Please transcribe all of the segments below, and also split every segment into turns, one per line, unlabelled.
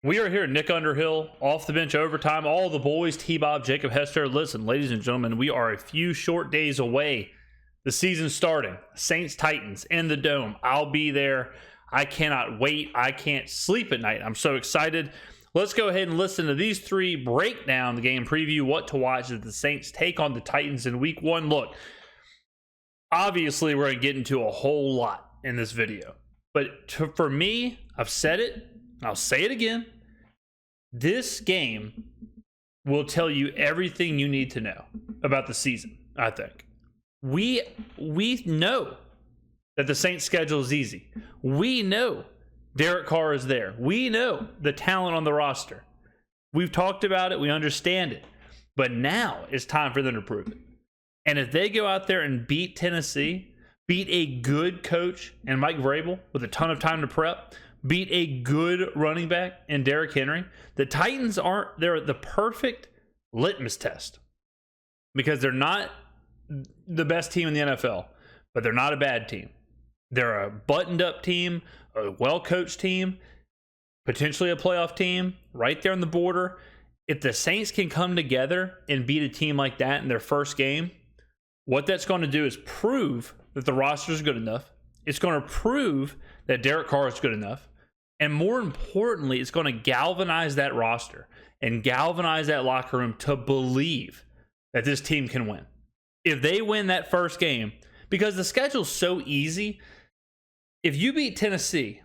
We are here at Nick Underhill, off the bench overtime. All the boys, Bob, Jacob Hester. Listen, ladies and gentlemen, we are a few short days away. The season's starting. Saints, Titans in the Dome. I'll be there. I cannot wait. I can't sleep at night. I'm so excited. Let's go ahead and listen to these three break down the game, preview what to watch as the Saints take on the Titans in week one. Look, obviously we're going to get into a whole lot in this video. But for me, I've said it. I'll say it again. This game will tell you everything you need to know about the season, I think. We know that the Saints' schedule is easy. We know Derek Carr is there. We know the talent on the roster. We've talked about it. We understand it. But now it's time for them to prove it. And if they go out there and beat Tennessee, beat a good coach and Mike Vrabel with a ton of time to prep, beat a good running back in Derrick Henry, the Titans they're the perfect litmus test because they're not the best team in the NFL, but they're not a bad team. They're a buttoned up team, a well-coached team, potentially a playoff team, right there on the border. If the Saints can come together and beat a team like that in their first game, what that's going to do is prove that the roster is good enough. It's going to prove that Derek Carr is good enough. And more importantly, it's going to galvanize that roster and galvanize that locker room to believe that this team can win. If they win that first game, because the schedule's so easy, if you beat Tennessee,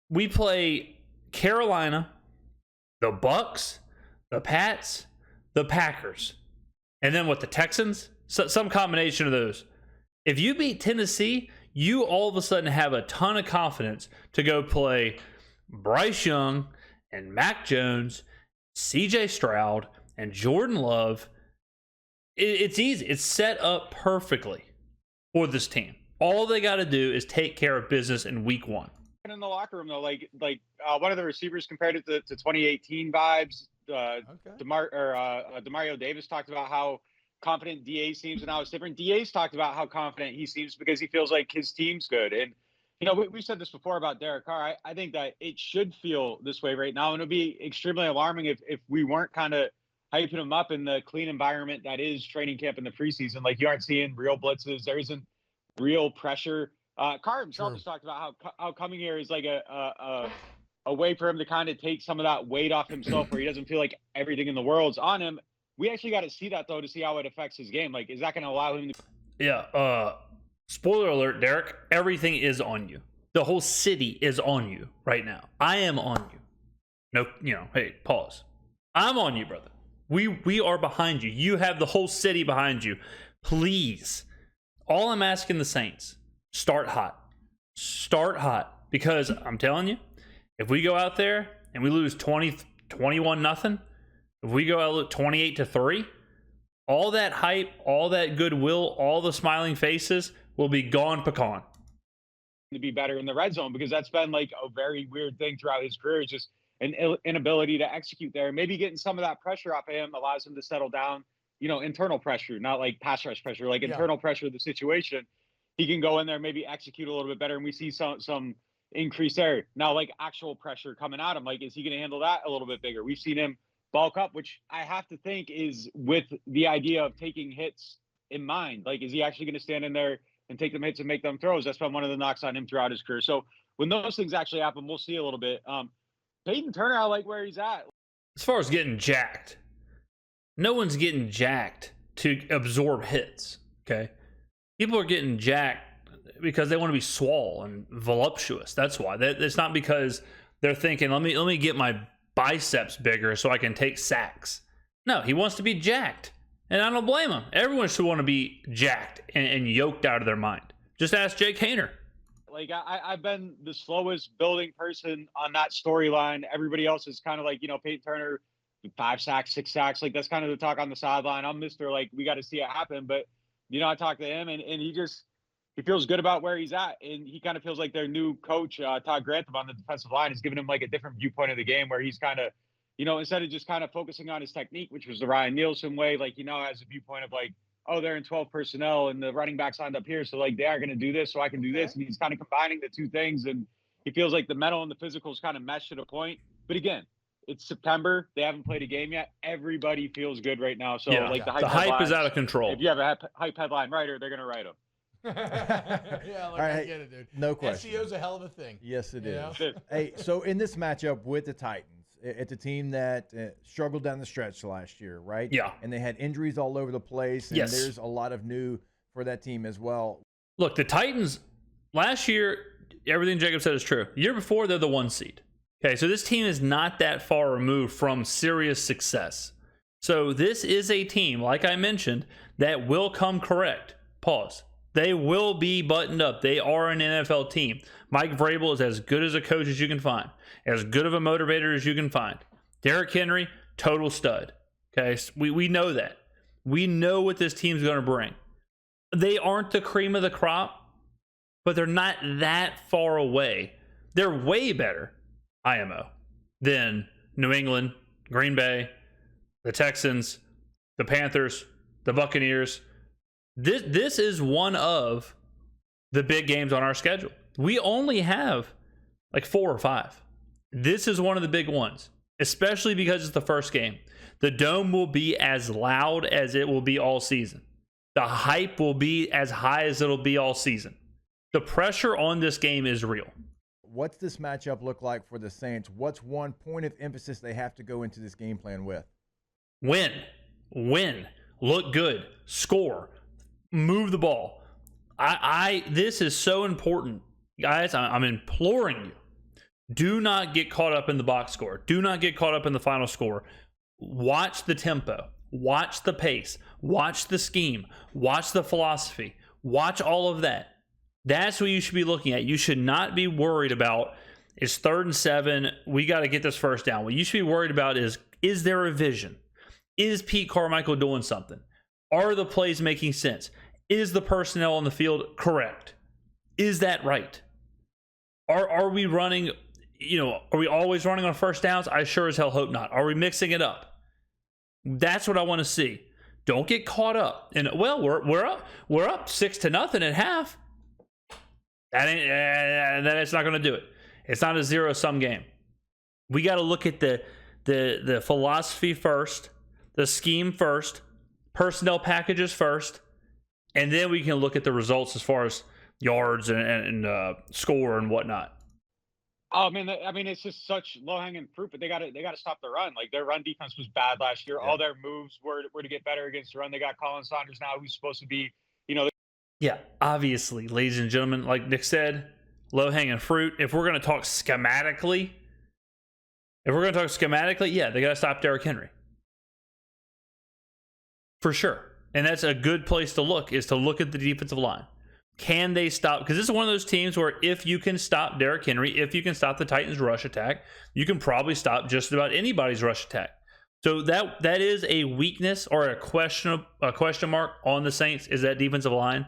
we play Carolina, the Bucks, the Pats, the Packers, and then what, the Texans? Some combination of those. If you beat Tennessee, you all of a sudden have a ton of confidence to go play Bryce Young and Mac Jones, CJ Stroud, and Jordan Love. It's easy. It's set up perfectly for this team. All they got to do is take care of business in week one.
In the locker room, though, like one of the receivers compared it to 2018 vibes. Demario Davis talked about how confident DA seems, and now it's different. DA's talked about how confident he seems because he feels like his team's good. And, you know, we said this before about Derek Carr. I think that it should feel this way right now, and it would be extremely alarming if we weren't kind of hyping him up in the clean environment that is training camp in the preseason. Like, you aren't seeing real blitzes. There isn't real pressure. Carr himself has talked about how coming here is like a way for him to kind of take some of that weight off himself where he doesn't feel like everything in the world's on him. We actually got to see that, though, to see how it affects his game. Like, is that going to allow him to...
Yeah, spoiler alert, Derek, everything is on you. The whole city is on you right now. I am on you. No, hey, pause. I'm on you, brother. We are behind you. You have the whole city behind you. Please. All I'm asking the Saints, start hot. Start hot. Because I'm telling you, if we go out there and we lose 21-0, if we go out 28-3, all that hype, all that goodwill, all the smiling faces will be gone pecan.
To be better in the red zone, because that's been like a very weird thing throughout his career, is just an inability to execute there. Maybe getting some of that pressure off of him allows him to settle down, internal pressure, not like pass rush pressure, like internal pressure of the situation. He can go in there, maybe execute a little bit better, and we see some increase there. Now, like actual pressure coming at him, like, is he going to handle that a little bit bigger? We've seen him bulk up, which I have to think is with the idea of taking hits in mind. Like, is he actually going to stand in there and take them hits and make them throws? That's been one of the knocks on him throughout his career. So when those things actually happen, we'll see a little bit. Peyton Turner, I like where he's at.
As far as getting jacked, no one's getting jacked to absorb hits, okay? People are getting jacked because they want to be swole and voluptuous. That's why. It's not because they're thinking, let me get my biceps bigger so I can take sacks. No, he wants to be jacked. And I don't blame him. Everyone should want to be jacked and yoked out of their mind. Just ask Jake Haener.
Like, I've been the slowest building person on that storyline. Everybody else is kind of like, Peyton Turner, 5 sacks, 6 sacks. Like, that's kind of the talk on the sideline. I'm Mr. Like, we got to see it happen. But, I talked to him, and he feels good about where he's at. And he kind of feels like their new coach, Todd Grantham, on the defensive line, is giving him like a different viewpoint of the game where he's kind of, instead of just kind of focusing on his technique, which was the Ryan Nielsen way, like, has a viewpoint of like, oh, they're in 12 personnel and the running backs lined up here, so like they are going to do this, so I can do this. And he's kind of combining the two things, and he feels like the mental and the physical is kind of meshed at a point. But again, it's September. They haven't played a game yet. Everybody feels good right now. So
Yeah.
like
The hype is out of control.
If you have a hype headline writer, they're going to write them.
Yeah, look, I get it, dude.
No question.
SEO's a hell of a thing.
Yes, it is.
know?
Hey, so in this matchup with the Titans, it's a team that struggled down the stretch last year, right?
Yeah.
And they had injuries all over the place, and
Yes.
there's a lot of new for that team as well.
Look, the Titans last year, everything Jacob said is true. The year before, they're the 1 seed. Okay, so this team is not that far removed from serious success. So this is a team, like I mentioned, that will come correct. Pause. They will be buttoned up. They are an NFL team. Mike Vrabel is as good as a coach as you can find, as good of a motivator as you can find. Derrick Henry, total stud. Okay, so we know that. We know what this team's going to bring. They aren't the cream of the crop, but they're not that far away. They're way better, IMO, than New England, Green Bay, the Texans, the Panthers, the Buccaneers. This is one of the big games on our schedule. We only have like 4 or 5. This is one of the big ones, especially because it's the first game. The Dome will be as loud as it will be all season. The hype will be as high as it'll be all season. The pressure on this game is real.
What's this matchup look like for the Saints? What's one point of emphasis they have to go into this game plan with?
Win, look good, score, move the ball. This is so important. Guys, I'm imploring you. Do not get caught up in the box score. Do not get caught up in the final score. Watch the tempo. Watch the pace. Watch the scheme. Watch the philosophy. Watch all of that. That's what you should be looking at. You should not be worried about, it's 3rd and 7. We got to get this first down. What you should be worried about is there a vision? Is Pete Carmichael doing something? Are the plays making sense? Is the personnel on the field correct? Is that right? Are we running, are we always running on first downs? I sure as hell hope not. Are we mixing it up? That's what I want to see. Don't get caught up. And we're up 6-0 at half. That's not going to do it. It's not a zero-sum game. We got to look at the philosophy first, the scheme first, personnel packages first, and then we can look at the results as far as yards and score and whatnot.
Oh man, it's just such low-hanging fruit, but they got to stop the run. Like, their run defense was bad last year. Yeah. All their moves were to get better against the run. They got Colin Saunders now, who's supposed to be,
Yeah, obviously, ladies and gentlemen, like Nick said, low-hanging fruit. If we're going to talk schematically, yeah, they got to stop Derrick Henry. For sure. And that's a good place to look, is to look at the defensive line. Can they stop? Because this is one of those teams where if you can stop Derrick Henry, if you can stop the Titans' rush attack, you can probably stop just about anybody's rush attack. So that is a weakness or a question mark on the Saints, is that defensive line.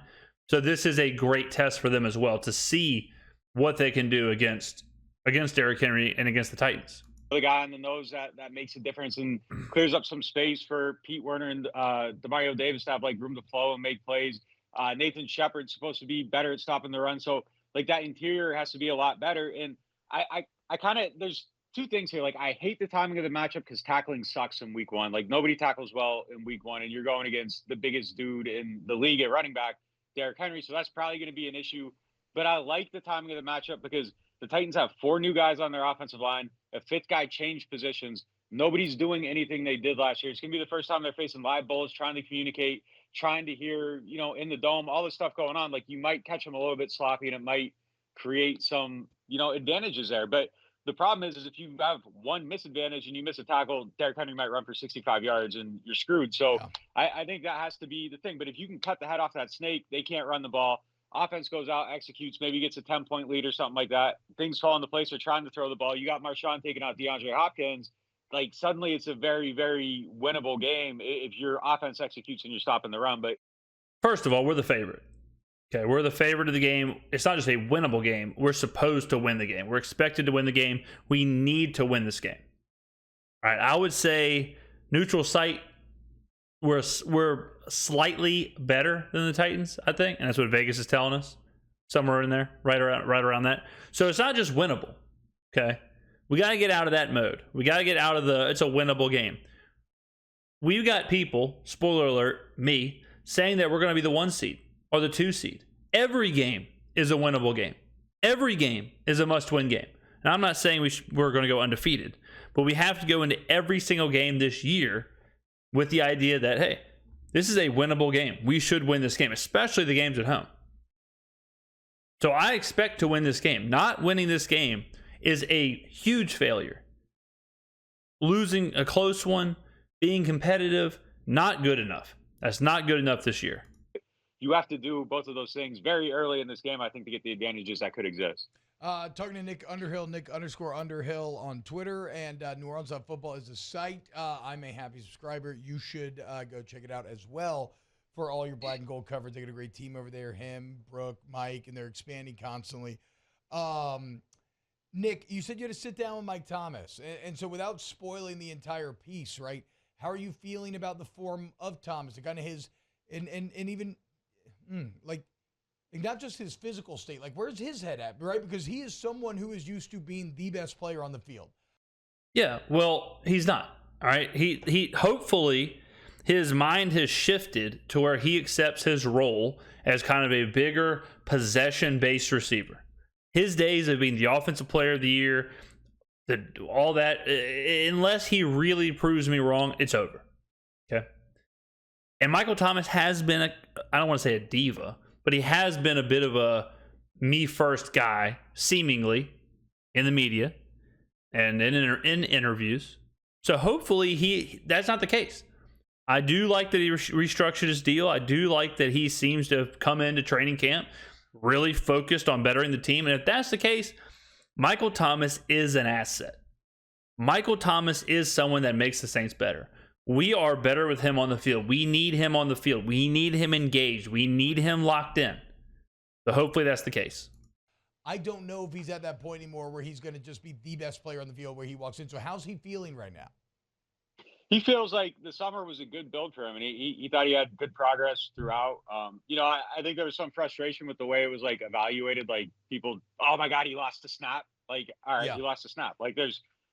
So this is a great test for them as well, to see what they can do against Derrick Henry and against the Titans.
The guy on the nose that makes a difference and clears up some space for Pete Werner and Demario Davis to have like room to flow and make plays. Nathan Shepard's supposed to be better at stopping the run, so like that interior has to be a lot better. And I kind of, there's 2 things here. Like, I hate the timing of the matchup because tackling sucks in week 1. Like, nobody tackles well in week 1, and you're going against the biggest dude in the league at running back, Derrick Henry. So that's probably going to be an issue. But I like the timing of the matchup because the Titans have 4 new guys on their offensive line. A 5th guy changed positions. Nobody's doing anything they did last year. It's going to be the first time they're facing live bullets, trying to communicate, trying to hear, in the dome, all this stuff going on. Like, you might catch them a little bit sloppy and it might create some, advantages there. But the problem is if you have one misadvantage and you miss a tackle, Derrick Henry might run for 65 yards and you're screwed. So yeah. I think that has to be the thing. But if you can cut the head off that snake, they can't run the ball. Offense goes out, executes, maybe gets a 10-point lead or something like that. Things fall into place. They're trying to throw the ball. You got Marshawn taking out DeAndre Hopkins. Like, suddenly it's a very, very winnable game if your offense executes and you're stopping the run. But
first of all, we're the favorite. Okay, we're the favorite of the game. It's not just a winnable game. We're supposed to win the game. We're expected to win the game. We need to win this game. All right, I would say neutral site, we're slightly better than the Titans, I think, and that's what Vegas is telling us. Somewhere in there, right around that. So it's not just winnable, okay? We got to get out of that mode. We got to get out of it's a winnable game. We've got people, spoiler alert, me, saying that we're going to be the 1 seed or the 2 seed. Every game is a winnable game. Every game is a must-win game. And I'm not saying we're going to go undefeated, but we have to go into every single game this year with the idea that, hey, this is a winnable game. We should win this game, especially the games at home. So I expect to win this game. Not winning this game is a huge failure. Losing a close one, being competitive, not good enough. That's not good enough this year.
You have to do both of those things very early in this game, I think, to get the advantages that could exist.
Talking to Nick Underhill, Nick_Underhill on Twitter, and neworleans.football is the site. I'm a happy subscriber. You should go check it out as well for all your black and gold coverage. They got a great team over there, him, Brooke, Mike, and they're expanding constantly. Nick, you said you had to sit down with Mike Thomas. And so without spoiling the entire piece, right, how are you feeling about the form of Thomas? The kind of his, and even, like, not just his physical state, like where's his head at, right? Because he is someone who is used to being the best player on the field.
Yeah, well, he's not. All right. He hopefully his mind has shifted to where he accepts his role as kind of a bigger possession-based receiver. His days of being the offensive player of the year, all that, unless he really proves me wrong, it's over. Okay. And Michael Thomas has been I don't want to say a diva, but he has been a bit of a me first guy, seemingly, in the media and in interviews. So hopefully that's not the case. I do like that he restructured his deal. I do like that he seems to have come into training camp really focused on bettering the team. And if that's the case, Michael Thomas is an asset. Michael Thomas is someone that makes the Saints better. We are better with him on the field. We need him on the field. We need him engaged. We need him locked in. So hopefully that's the case.
I don't know if he's at that point anymore where he's going to just be the best player on the field where he walks in. So how's he feeling right now?
He feels like the summer was a good build for him, and he thought he had good progress throughout. I think there was some frustration with the way it was like evaluated. Like people, oh my God, he lost a snap. Like, all right, yeah. He lost a snap. Like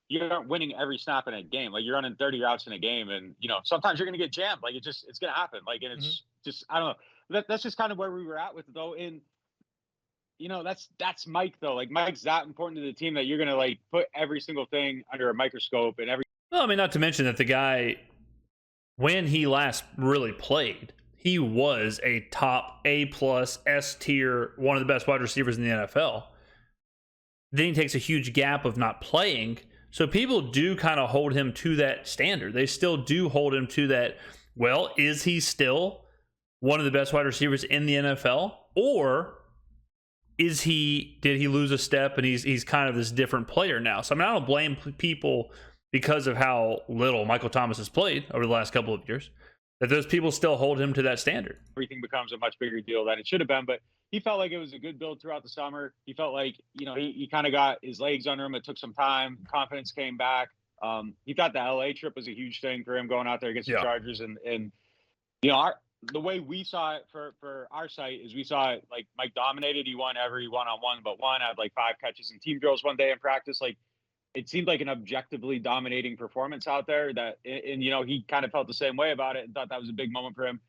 you aren't winning every snap in a game. Like you're running 30 routes in a game, and sometimes you're gonna get jammed. Like it's gonna happen. Like, and it's just I don't know. That's just kind of where we were at with it though. And that's Mike though. Like Mike's that important to the team that you're gonna like put every single thing under a microscope and every.
Well, I mean, not to mention that the guy, when he last really played, he was a top A+, S tier, one of the best wide receivers in the NFL. Then he takes a huge gap of not playing. So people do kind of hold him to that standard. They still do hold him to that. Well, is he still one of the best wide receivers in the NFL? Or did he lose a step and he's kind of this different player now? So I mean, I don't blame people because of how little Michael Thomas has played over the last couple of years, that those people still hold him to that standard.
Everything becomes a much bigger deal than it should have been, but he felt like it was a good build throughout the summer. He felt like, he kind of got his legs under him. It took some time. Confidence came back. He thought the LA trip was a huge thing for him going out there against the Chargers. And the way we saw it for our site is we saw it like Mike dominated. He won every one-on-one but one, had like 5 catches in team drills one day in practice. Like, it seemed like an objectively dominating performance out there and he kind of felt the same way about it and thought that was a big moment for him.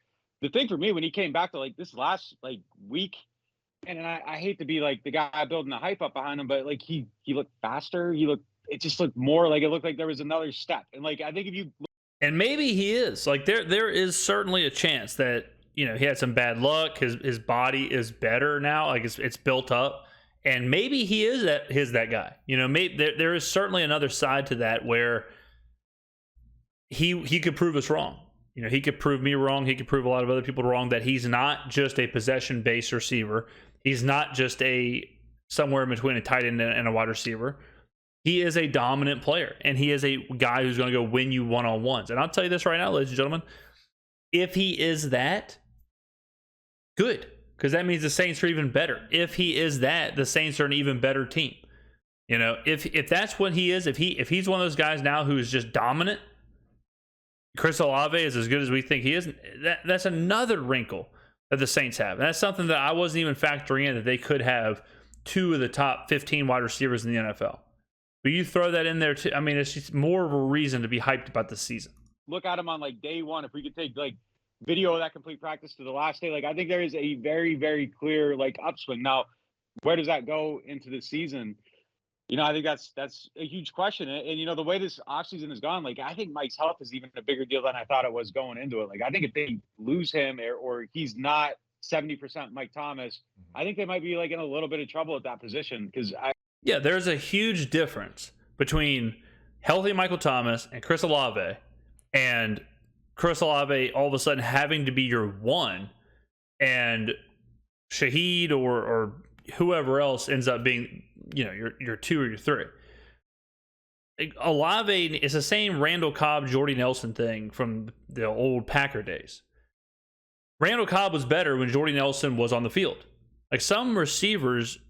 The thing for me, when he came back to like this last like week, and I hate to be like the guy building the hype up behind him, but like he looked faster. It just looked more like it looked like there was another step. And like, I think if you,
and maybe he is like, there is certainly a chance that, he had some bad luck. His body is better now. Like it's built up. And maybe he is that guy. Maybe there is certainly another side to that where he could prove us wrong. He could prove me wrong. He could prove a lot of other people wrong, that he's not just a possession-based receiver. He's not just somewhere in between a tight end and a wide receiver. He is a dominant player, and he is a guy who's going to go win you one-on-ones. And I'll tell you this right now, ladies and gentlemen, if he is that, good. Because that means the Saints are even better. If he is that, the Saints are an even better team. If that's what he is, if he's one of those guys now who is just dominant, Chris Olave is as good as we think he is. That's another wrinkle that the Saints have. And that's something that I wasn't even factoring in, that they could have 2 of the top 15 wide receivers in the NFL. But you throw that in there too. I mean, it's just more of a reason to be hyped about the season.
Look at him on like day one. If we could take like video of that complete practice to the last day, like I think there is a very, very clear like upswing. Now, where does that go into the season? I think that's a huge question. And the way this offseason has gone, like I think Mike's health is even a bigger deal than I thought it was going into it. Like I think if they lose him or he's not 70% Mike Thomas, I think they might be like in a little bit of trouble at that position
Yeah, there's a huge difference between healthy Michael Thomas and Chris Olave, and Chris Olave all of a sudden having to be your one, and Shaheed or whoever else ends up being, your two or your three. Olave is the same Randall Cobb, Jordy Nelson thing from the old Packer days. Randall Cobb was better when Jordy Nelson was on the field. Like some receivers,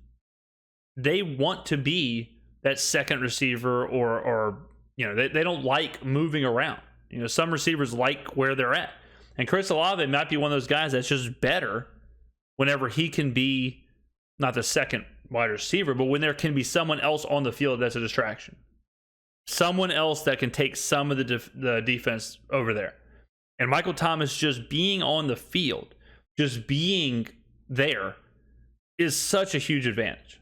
they want to be that second receiver or they don't like moving around. Some receivers like where they're at. And Chris Olave might be one of those guys that's just better whenever he can be not the second wide receiver, but when there can be someone else on the field that's a distraction. Someone else that can take some of the defense over there. And Michael Thomas just being on the field, just being there is such a huge advantage.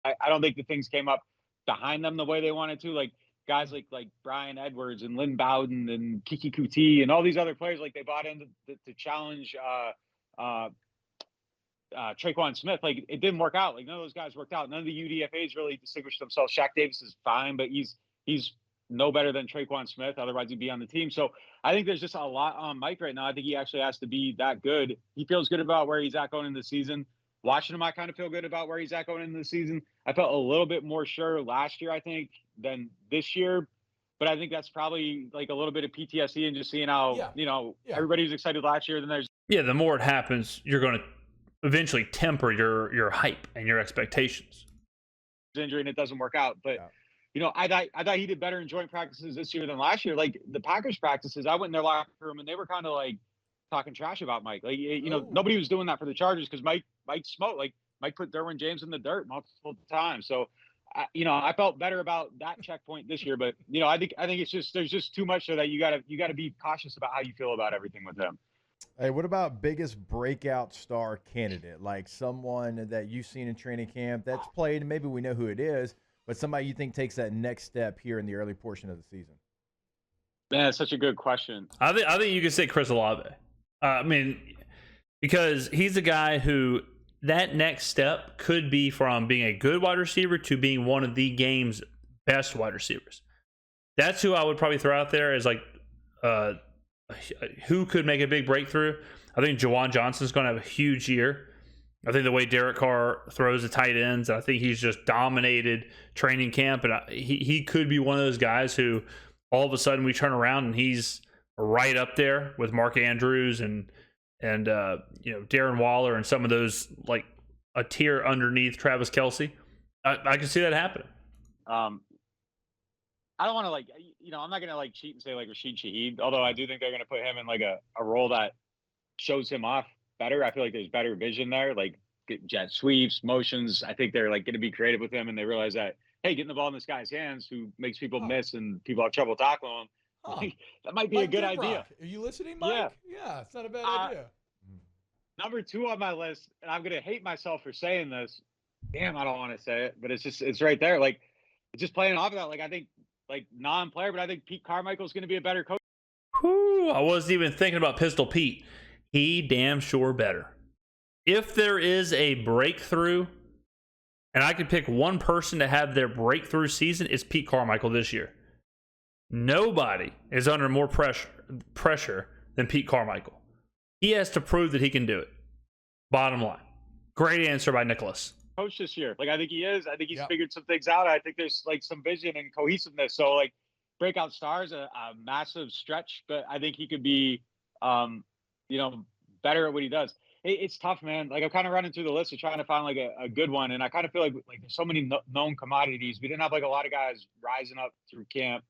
I don't think the things came up behind them the way they wanted to. Like guys like Brian Edwards and Lynn Bowden and Kiki Kuti and all these other players, like they bought in to challenge Traquan Smith. Like it didn't work out. Like none of those guys worked out. None of the UDFAs really distinguished themselves. Shaq Davis is fine, but he's no better than Traquan Smith. Otherwise he'd be on the team. So I think there's just a lot on Mike right now. I think he actually has to be that good. He feels good about where he's at going into the season. Watching him, I kind of feel good about where he's at going into the season. I felt a little bit more sure last year, I think, than this year. But I think that's probably like a little bit of PTSD and just seeing how, everybody was excited last year. Then there's
the more it happens, you're going to eventually temper your hype and your expectations.
Injury and it doesn't work out. But, I thought he did better in joint practices this year than last year. Like the Packers practices, I went in their locker room and they were kind of like talking trash about Mike. Like, nobody was doing that for the Chargers because Mike smoked. Like Mike put Derwin James in the dirt multiple times. So, I felt better about that checkpoint this year. But, I think it's just there's just too much so that you gotta be cautious about how you feel about everything with him.
Hey, what about biggest breakout star candidate? Like someone that you've seen in training camp that's played, and maybe we know who it is, but somebody you think takes that next step here in the early portion of the season?
Man, that's such a good question.
I think you could say Chris Olave. Because he's a guy who that next step could be from being a good wide receiver to being one of the game's best wide receivers. That's who I would probably throw out there as like who could make a big breakthrough. I think Juwan Johnson's going to have a huge year. I think the way Derek Carr throws the tight ends, I think he's just dominated training camp, and he could be one of those guys who all of a sudden we turn around and he's right up there with Mark Andrews and Darren Waller and some of those, like a tier underneath Travis Kelce. I can see that happening.
I don't want to I'm not going to cheat and say Rashid Shaheed, although I do think they're going to put him in like a role that shows him off better. I feel like there's better vision there, like jet sweeps, motions. I think they're going to be creative with him, and they realize that, hey, getting the ball in this guy's hands who makes people miss and people have trouble tackling him, that might be a good idea.
Are you listening, Mike? Yeah, it's not a bad idea.
Number 2 on my list, and I'm going to hate myself for saying this. Damn, I don't want to say it, but it's right there. Like, it's just playing off of that. Like, I think, non-player, but I think Pete Carmichael's going to be a better coach.
Whew, I wasn't even thinking about Pistol Pete. He damn sure better. If there is a breakthrough, and I could pick one person to have their breakthrough season, it's Pete Carmichael this year. Nobody is under more pressure than Pete Carmichael. He has to prove that he can do it. Bottom line. Great answer by Nicholas.
Coach this year. I think he is. I think he's figured some things out. I think there's some vision and cohesiveness. So breakout stars, a massive stretch, but I think he could be, better at what he does. It's tough, man. I'm kind of running through the list of trying to find a good one. And I kind of feel like there's so many known commodities. We didn't have a lot of guys rising up through camp.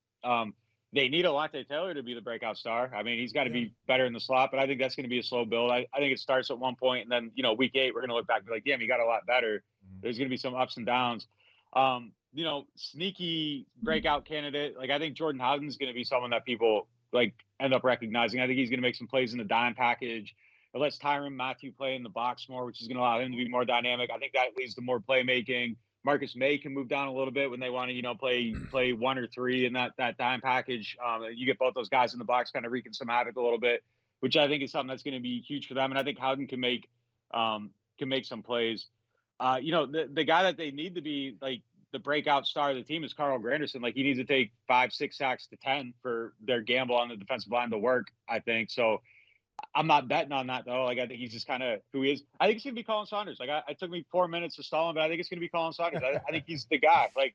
They need Alontae Taylor to be the breakout star. I mean, he's got to be better in the slot, but I think that's going to be a slow build. I think it starts at one point, and then, week 8, we're going to look back and be like, damn, he got a lot better. There's going to be some ups and downs. sneaky breakout candidate. Like, I think Jordan Howden's going to be someone that people like end up recognizing. I think he's going to make some plays in the dime package. It lets Tyrann Mathieu play in the box more, which is going to allow him to be more dynamic. I think that leads to more playmaking. Marcus May can move down a little bit when they want to, play 1 or 3 in that dime package. You get both those guys in the box, kind of wreaking some havoc a little bit, which I think is something that's going to be huge for them. And I think Howden can make some plays. The guy that they need to be like the breakout star of the team is Carl Granderson. Like, he needs to take 5-6 sacks to 10 for their gamble on the defensive line to work, I think. So I'm not betting on that, though. Like, I think he's just kind of who he is. I think it's going to be Colin Saunders. Like, I took me 4 minutes to stall him, but I think it's going to be Colin Saunders. I think he's the guy. Like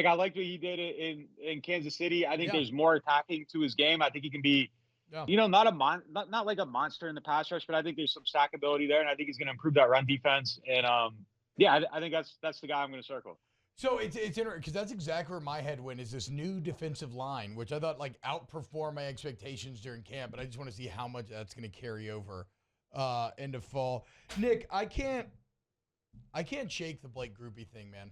I liked what he did in Kansas City. I think there's more attacking to his game. I think he can be, not like a monster in the pass rush, but I think there's some stackability there, and I think he's going to improve that run defense. And I think that's the guy I'm going to circle.
So it's interesting because that's exactly where my head went, is this new defensive line, which I thought like outperformed my expectations during camp, but I just want to see how much that's going to carry over into fall. Nick, I can't shake the Blake Groupie thing, man.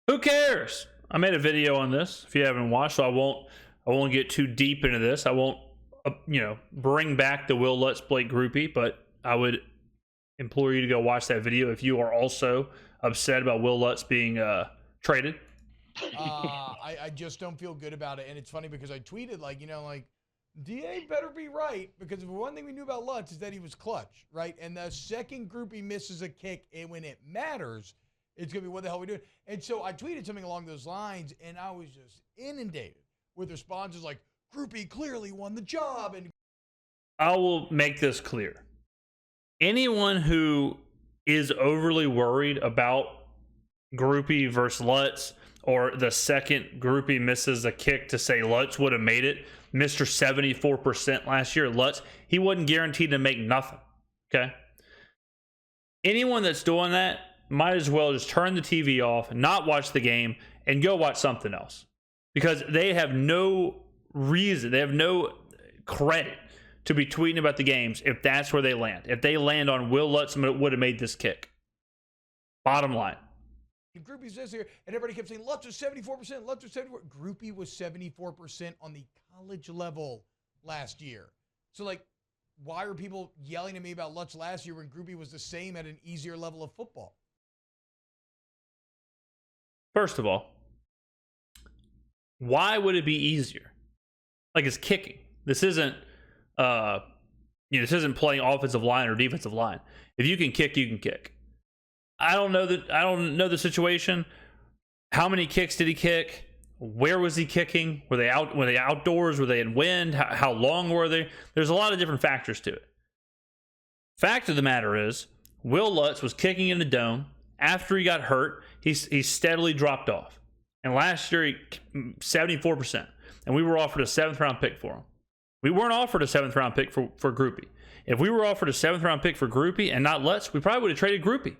Who cares? I made a video on this. If you haven't watched, so I won't get too deep into this. I won't bring back the Will Lutz Blake Groupie, but I would implore you to go watch that video if you are also upset about Will Lutz being traded.
I just don't feel good about it. And it's funny because I tweeted DA better be right, because one thing we knew about Lutz is that he was clutch, right? And the second Groupie misses a kick, and when it matters, it's going to be, what the hell are we doing? And so I tweeted something along those lines, and I was just inundated with responses like, Groupie clearly won the job. And
I will make this clear. Anyone who is overly worried about Groupie versus Lutz, or the second Groupie misses a kick to say Lutz would have made it, Mr. 74% last year, Lutz, he wasn't guaranteed to make nothing, okay? Anyone that's doing that might as well just turn the TV off, not watch the game, and go watch something else. Because they have no reason, they have no credit to be tweeting about the games if that's where they land. If they land on Will Lutz would have made this kick. Bottom line.
Groupie says here, and everybody kept saying Lutz was 74%, Lutz was 74%. Groupie was 74% on the college level last year. So, why are people yelling at me about Lutz last year when Groupie was the same at an easier level of football?
First of all, why would it be easier? It's kicking. This isn't playing offensive line or defensive line. If you can kick, you can kick. I don't know the situation. How many kicks did he kick? Where was he kicking? Were they outdoors? Were they in wind? How long were they? There's a lot of different factors to it. Fact of the matter is, Will Lutz was kicking in the dome. After he got hurt, he steadily dropped off. And last year, 74%. And we were offered a 7th round pick for him. We weren't offered a 7th round pick for Groupie. If we were offered a 7th round pick for Groupie and not Lutz, we probably would have traded Groupie.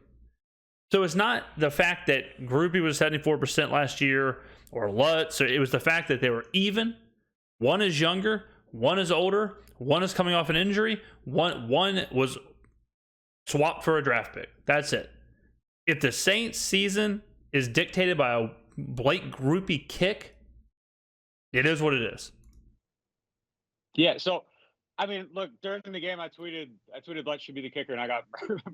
So it's not the fact that Groupie was 74% last year or Lutz. It was the fact that they were even. One is younger, one is older, one is coming off an injury, one was swapped for a draft pick. That's it. If the Saints season is dictated by a Blake Groupie kick, it is what it is.
Yeah, so I mean, look, during the game I tweeted Lutz should be the kicker, and I got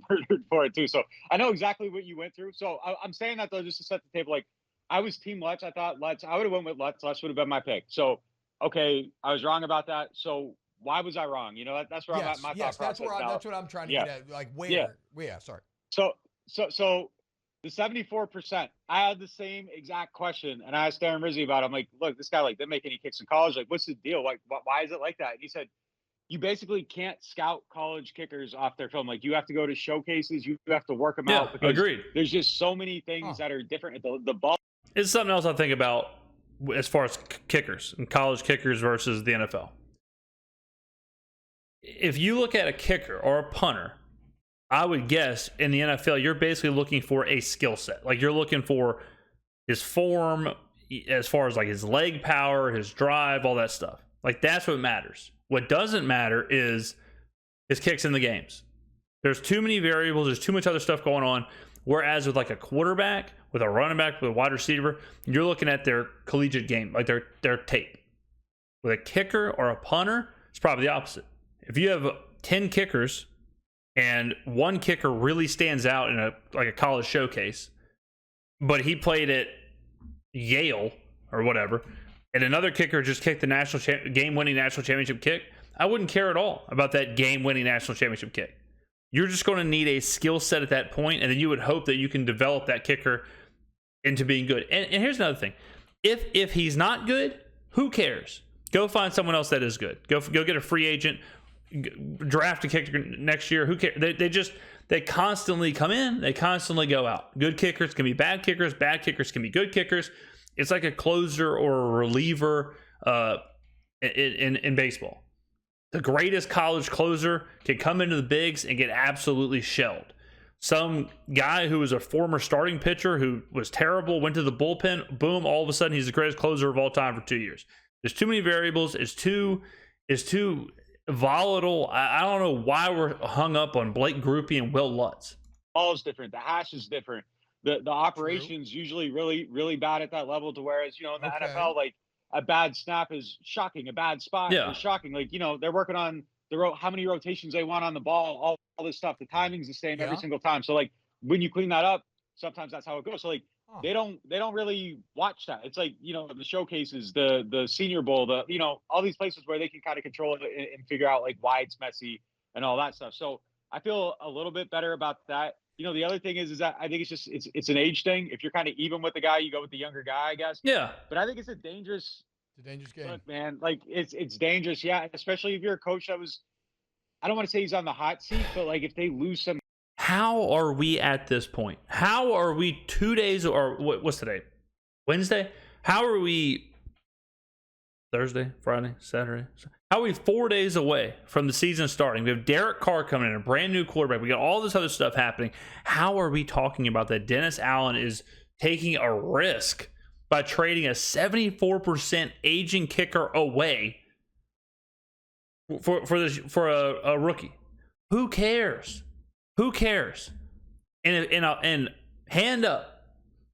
murdered for it too. So I know exactly what you went through. So I'm saying that though just to set the table. I was team Lutz. I thought Lutz. I would have went with Lutz. Lutz would have been my pick. So okay, I was wrong about that. So why was I wrong? That's where I'm at. My thought process.
That's what I'm trying to get at. Where? Yeah. Sorry.
So the 74%, I had the same exact question, and I asked Darren Rizzi about it. I'm like, look, this guy didn't make any kicks in college. What's the deal? Why is it like that? And he said, you basically can't scout college kickers off their film. You have to go to showcases. You have to work them out. Because
agreed.
There's just so many things that are different. The ball.
It's something else I think about as far as kickers and college kickers versus the NFL. If you look at a kicker or a punter, I would guess in the NFL, you're basically looking for a skill set. You're looking for his form as far as his leg power, his drive, all that stuff. That's what matters. What doesn't matter is his kicks in the games. There's too many variables. There's too much other stuff going on. Whereas with like a quarterback, with a running back, with a wide receiver, you're looking at their collegiate game, like their tape. With a kicker or a punter, it's probably the opposite. If you have 10 kickers and one kicker really stands out in a college showcase, but he played at Yale or whatever, and another kicker just kicked the game-winning national championship kick, I wouldn't care at all about that game-winning national championship kick. You're just going to need a skill set at that point, and then you would hope that you can develop that kicker into being good. And here's another thing. If he's not good, who cares? Go find someone else that is good. Go get a free agent, draft a kicker next year. Who cares? They constantly come in, they constantly go out. Good kickers can be bad kickers can be good kickers. It's like a closer or a reliever in baseball. The greatest college closer can come into the bigs and get absolutely shelled. Some guy who was a former starting pitcher who was terrible, went to the bullpen, boom, all of a sudden he's the greatest closer of all time for 2 years. There's too many variables. It's too volatile. I don't know why we're hung up on Blake Grupe and Will Lutz.
All is different. The hash is different. The operation's usually really, really bad at that level, to whereas, in the NFL, like, a bad snap is shocking. A bad spot is shocking. Like, they're working on how many rotations they want on the ball, all this stuff. The timing's the same every single time. So, like, when you clean that up, sometimes that's how it goes. So, like, they don't really watch that. It's like, the showcases, the Senior Bowl, all these places where they can kind of control it and figure out, like, why it's messy and all that stuff. So I feel a little bit better about that. The other thing is that I think it's an age thing. If you're kind of even with the guy, you go with the younger guy, I guess.
Yeah.
But I think it's a dangerous
game.
Look, man, like it's dangerous. Yeah. Especially if you're a coach that was, I don't want to say he's on the hot seat, but like if they lose some.
How are we at this point? How are we 2 days or what's today? Wednesday? How are we Thursday, Friday, Saturday? How are we 4 days away from the season starting? We have Derek Carr coming in, a brand new quarterback. We got all this other stuff happening. How are we talking about that Dennis Allen is taking a risk by trading a 74% aging kicker away for a rookie? Who cares? Who cares? And hand up,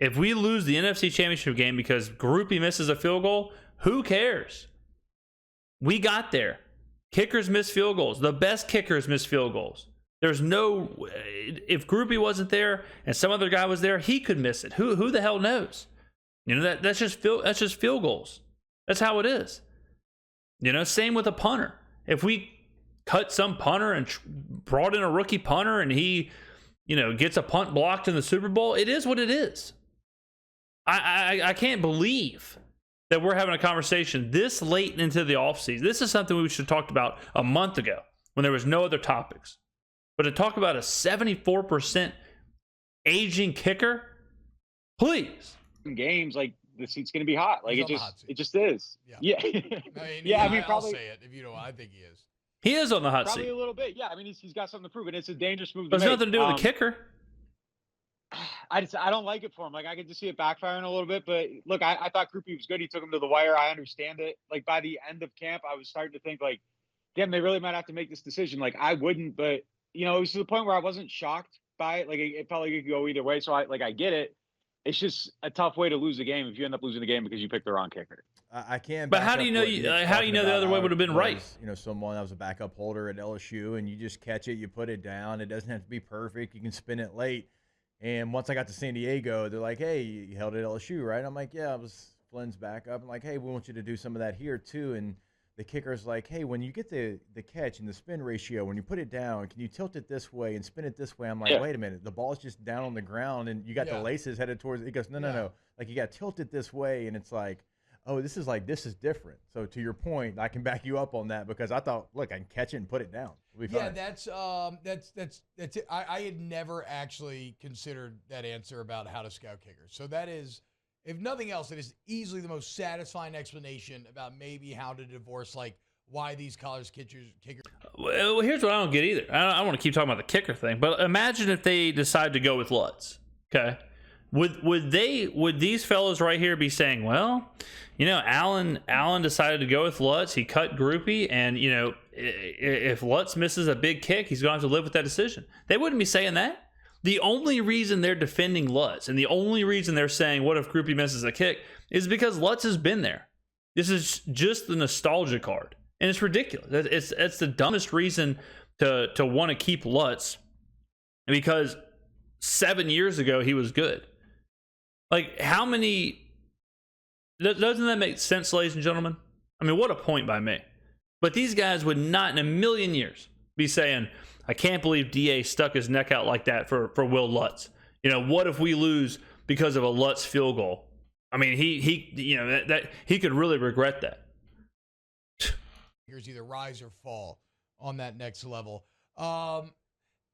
if we lose the NFC Championship game because Grupe misses a field goal, who cares? We got there. Kickers miss field goals. The best kickers miss field goals. There's no, if Grupe wasn't there and some other guy was there, he could miss it. Who the hell knows? That's just field goals. That's how it is. Same with a punter. If we cut some punter and brought in a rookie punter and he, gets a punt blocked in the Super Bowl, it is what it is. I can't believe that we're having a conversation this late into the offseason. This is something we should have talked about a month ago when there was no other topics. But to talk about a 74% aging kicker, please.
Games, like, the seat's going to be hot. Like, it just is.
Yeah.
I mean, probably.
I'll say it if you don't. I think he is.
He is on the hot seat.
Probably a little bit. Yeah, I mean, he's got something to prove, and it's a dangerous move.
There's nothing to do with the kicker.
I don't like it for him. Like, I could just see it backfiring a little bit. But look, I thought Grupe was good. He took him to the wire. I understand it. Like, by the end of camp, I was starting to think, like, damn, they really might have to make this decision. Like, I wouldn't, but it was to the point where I wasn't shocked by it. Like, it felt like it could go either way. So I get it. It's just a tough way to lose a game if you end up losing the game because you picked the wrong kicker.
I can't.
But how do you know? How do you know the other way would have been right?
Someone that was a backup holder at LSU, and you just catch it, you put it down. It doesn't have to be perfect. You can spin it late. And once I got to San Diego, they're like, "Hey, you held it at LSU, right?" I'm like, "Yeah, I was Flynn's backup." I'm like, "Hey, we want you to do some of that here too." And the kicker's like, "Hey, when you get the catch and the spin ratio, when you put it down, can you tilt it this way and spin it this way?" I'm like, "Wait a minute, the ball's just down on the ground, and you got the laces headed towards it." He goes, "No. Like, you got to tilt it this way." And it's like, oh, this is different. So to your point, I can back you up on that because I thought, look, I can catch it and put it down. We'll be fine.
That's it. I had never actually considered that answer about how to scout kickers. So that is, if nothing else, it is easily the most satisfying explanation about maybe how to divorce, like, why these college kickers.
Well, here's what I don't get either. I don't want to keep talking about the kicker thing, but imagine if they decide to go with Lutz. Okay. Would these fellas right here be saying, well, Allen decided to go with Lutz, he cut Grupe, and if Lutz misses a big kick, he's going to have to live with that decision. They wouldn't be saying that. The only reason they're defending Lutz and the only reason they're saying, what if Groupie misses a kick, is because Lutz has been there. This is just the nostalgia card. And it's ridiculous. It's the dumbest reason to want to keep Lutz, because 7 years ago he was good. Like, how many... Doesn't that make sense, ladies and gentlemen? I mean, what a point by me. But these guys would not in a million years be saying, I can't believe DA stuck his neck out like that for Will Lutz. You know, what if we lose because of a Lutz field goal? I mean, he you know, that he could really regret that.
Here's either rise or fall on that next level.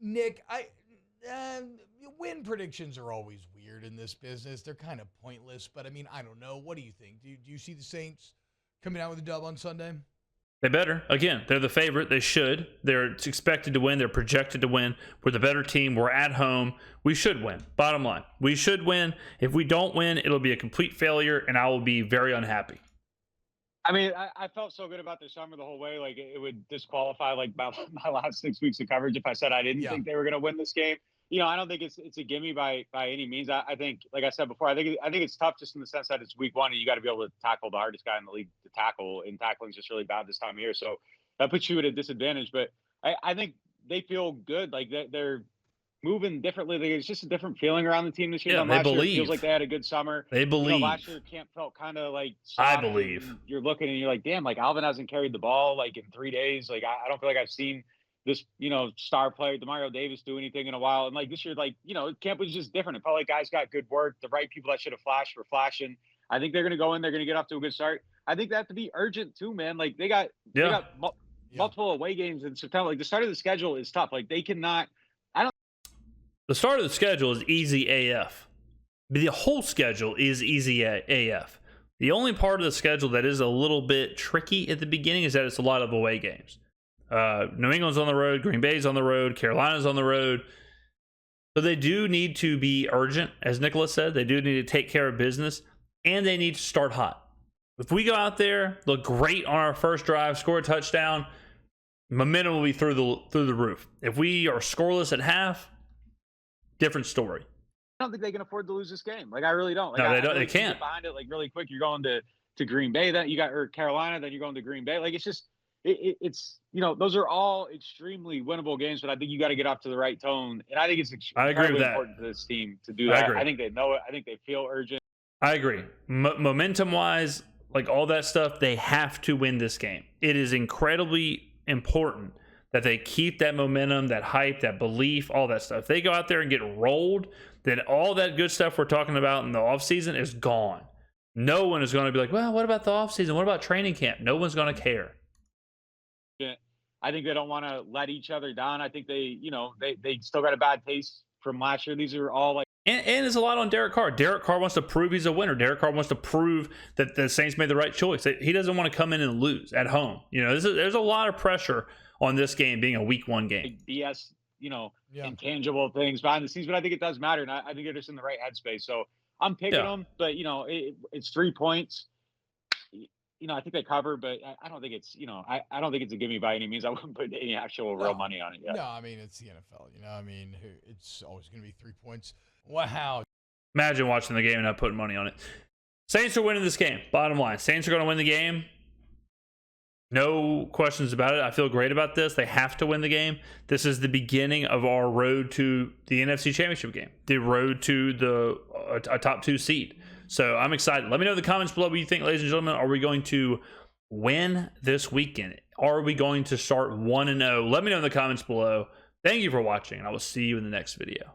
Nick, win predictions are always weird in this business. They're kind of pointless, but I mean, I don't know. What do you think? Do you see the Saints coming out with a dub on Sunday?
They better. Again, they're the favorite. They should. They're expected to win. They're projected to win. We're the better team. We're at home. We should win. Bottom line, we should win. If we don't win, it'll be a complete failure, and I will be very unhappy.
I mean, I felt so good about this summer the whole way. Like, it would disqualify like my last 6 weeks of coverage if I said I didn't think they were going to win this game. You know, I don't think it's a gimme by any means. I think, like I said before, I think it's tough just in the sense that it's week one and you got to be able to tackle the hardest guy in the league to tackle, and tackling is just really bad this time of year. So that puts you at a disadvantage. But I think they feel good. Like, they're moving differently. It's just a different feeling around the team this year.
Yeah, they believe.
It feels like they had a good summer.
They believe.
You know, last year camp felt kind of like
I believe.
You're looking and you're like, damn, like Alvin hasn't carried the ball like in 3 days. Like, I don't feel like I've seen this, you know, star player Demario Davis do anything in a while. And like this year, like, you know, camp was just different. It felt like guys got good work. The right people that should have flashed were flashing. I think they're going to go in. They're going to get off to a good start. I think they have to be urgent too, man. Like, they got multiple away games in September. Like, the start of the schedule is tough. Like, they cannot.
The start of the schedule is easy AF. The whole schedule is easy AF. The only part of the schedule that is a little bit tricky at the beginning is that it's a lot of away games. New England's on the road, Green Bay's on the road, Carolina's on the road. So they do need to be urgent, as Nicholas said. They do need to take care of business, and they need to start hot. If we go out there, look great on our first drive, score a touchdown, momentum will be through the roof. If we are scoreless at half, different story.
I don't think they can afford to lose this game. Like, I really don't. Like,
no, they don't.
Really
they can't.
Behind it, like, really quick, you're going to Green Bay. Then you got Carolina. Then you're going to Green Bay. Like, it's just it's, you know, those are all extremely winnable games. But I think you got to get off to the right tone. And I think it's incredibly important for this team to do that. I think they know it. I think they feel urgent.
I agree. Momentum wise, like all that stuff, they have to win this game. It is incredibly important that they keep that momentum, that hype, that belief, all that stuff. If they go out there and get rolled, then all that good stuff we're talking about in the offseason is gone. No one is going to be like, well, what about the offseason? What about training camp? No one's going to care.
Yeah. I think they don't want to let each other down. I think they still got a bad taste from last year. These are all like.
And there's a lot on Derek Carr. Derek Carr wants to prove he's a winner. Derek Carr wants to prove that the Saints made the right choice. He doesn't want to come in and lose at home. You know, there's a lot of pressure on this game being a week one game.
BS, intangible things behind the scenes, but I think it does matter, and I think they're just in the right headspace. So I'm picking them, but it's 3 points. I think they cover, but I don't think it's I don't think it's a gimme by any means. I wouldn't put any actual real money on it yet.
No, I mean it's the NFL. It's always going to be 3 points. Wow.
Imagine watching the game and not putting money on it. Saints are winning this game. Bottom line, Saints are going to win the game. No questions about it. I feel great about this. They have to win the game. This is the beginning of our road to the NFC Championship game, the road to a top 2 seed. So I'm excited. Let me know in the comments below what you think, ladies and gentlemen. Are we going to win this weekend? Are we going to start 1-0? Let me know in the comments below. Thank you for watching, and I will see you in the next video.